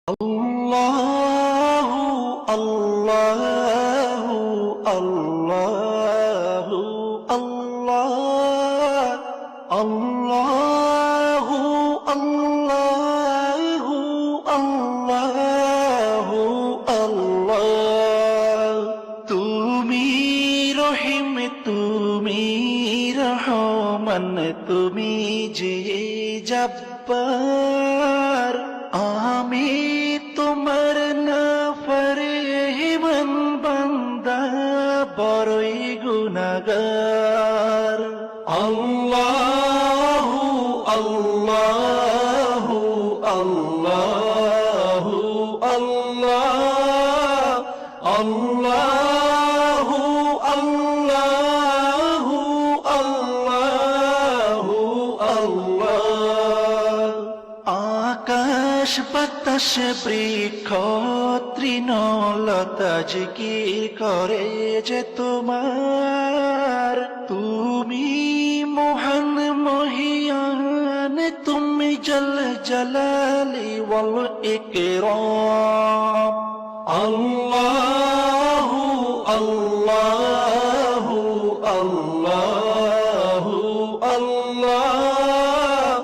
আল্লাহু আল্লাহু আল্লাহু আল্লাহ আল্লাহু আল্লাহু আল্লাহু আল্লাহ তুমি রহিম তুমি রহমান তুমি যে জব্বার আমি তোমার নাফরমান বান্দা বড়ই গুনাহগার আল্লাহু আল্লাহু আল্লাহু আল্লাহ আল্লাহু আল্লাহু আল্লাহু আল্লাহ আকাশ বাতাস বৃক্ষ তৃণলতা জিকির করে যে তোমার তুমি মহান মহিয়ান তুমি জল জলালি ওয়াল ইকরাম আল্লাহু আল্লাহু আল্লাহু আল্লাহ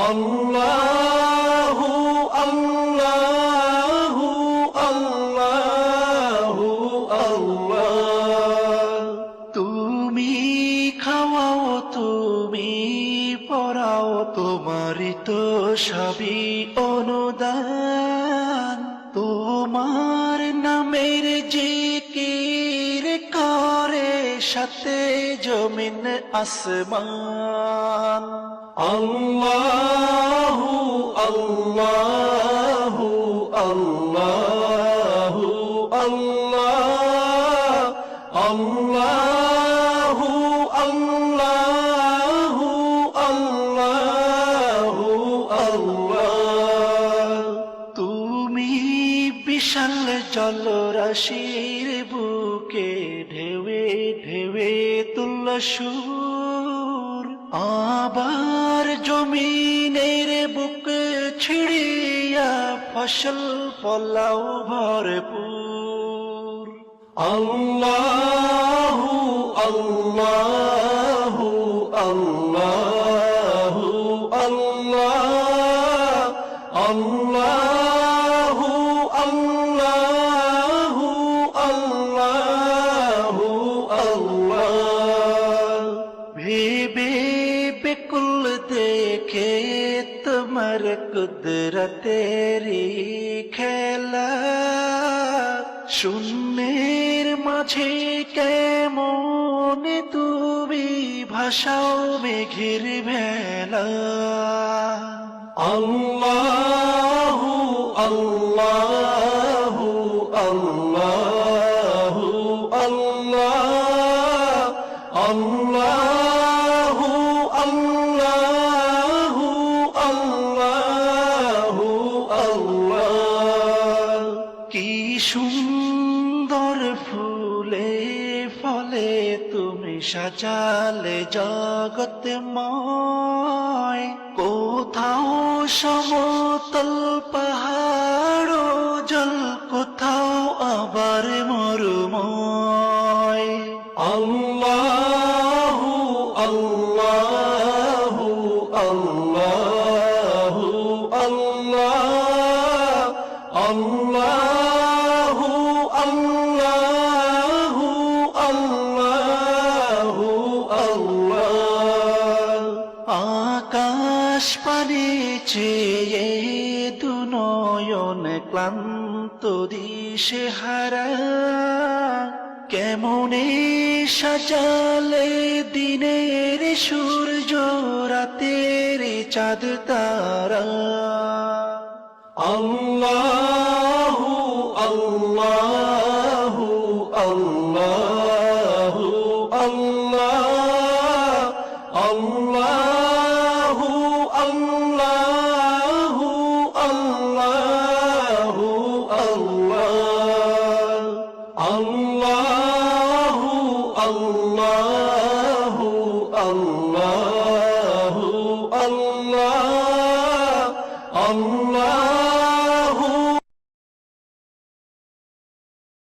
আল্লাহু আল্লাহু আল্লাহু আল্লাহ তুমি খাওয়াও তুমি পড়াও তোমারই তো সবই অনুদান তোমার নামের জিকির করে সাথে জমিন আসমান আল্লাহু আল্লাহু আল্লাহু আল্লাহ আল্লাহু আল্লাহু আল্লাহু আল্লাহ তুমি বিশাল জলরাশির বুকে ঢেউে ঢেউে তুল্য সুর আবার জমিনের বুক ছিড়িয়া ফসল ফলাও ভরপুর আল্লাহু আল্লাহু আল্লাহু আল্লাহ আল্লাহু আল্লাহু আল্লাহু আল্লাহ ভেবে বেকুল দেখে তোমার কুদরতেরি খেলা শূন্যের মাঝে কেমন তুমি ভাষাও মেঘের ভেলা আল্লাহু আল্লাহু আল্লাহু আল্লাহ আল্লাহু আল্লাহু আল্লাহু আল্লাহ কি সুন্দর ফুলে ফলে তুমি সাজালে জগৎময় কোথাও সমতল পাহাড় জল কোথাও আবার মরুময় আল্লাহু আল্লাহু আল্লাহু আল্লাহ আল্লাহু আল্লাহু আল্লাহু আল্লাহ আকাশ পানে চেয়ে দুনয়ন ক্লান্ত দিশে হারা কেমনে সাজালে দিনের সূর্য রাতের চাঁদ তারা আল্লাহু আল্লাহ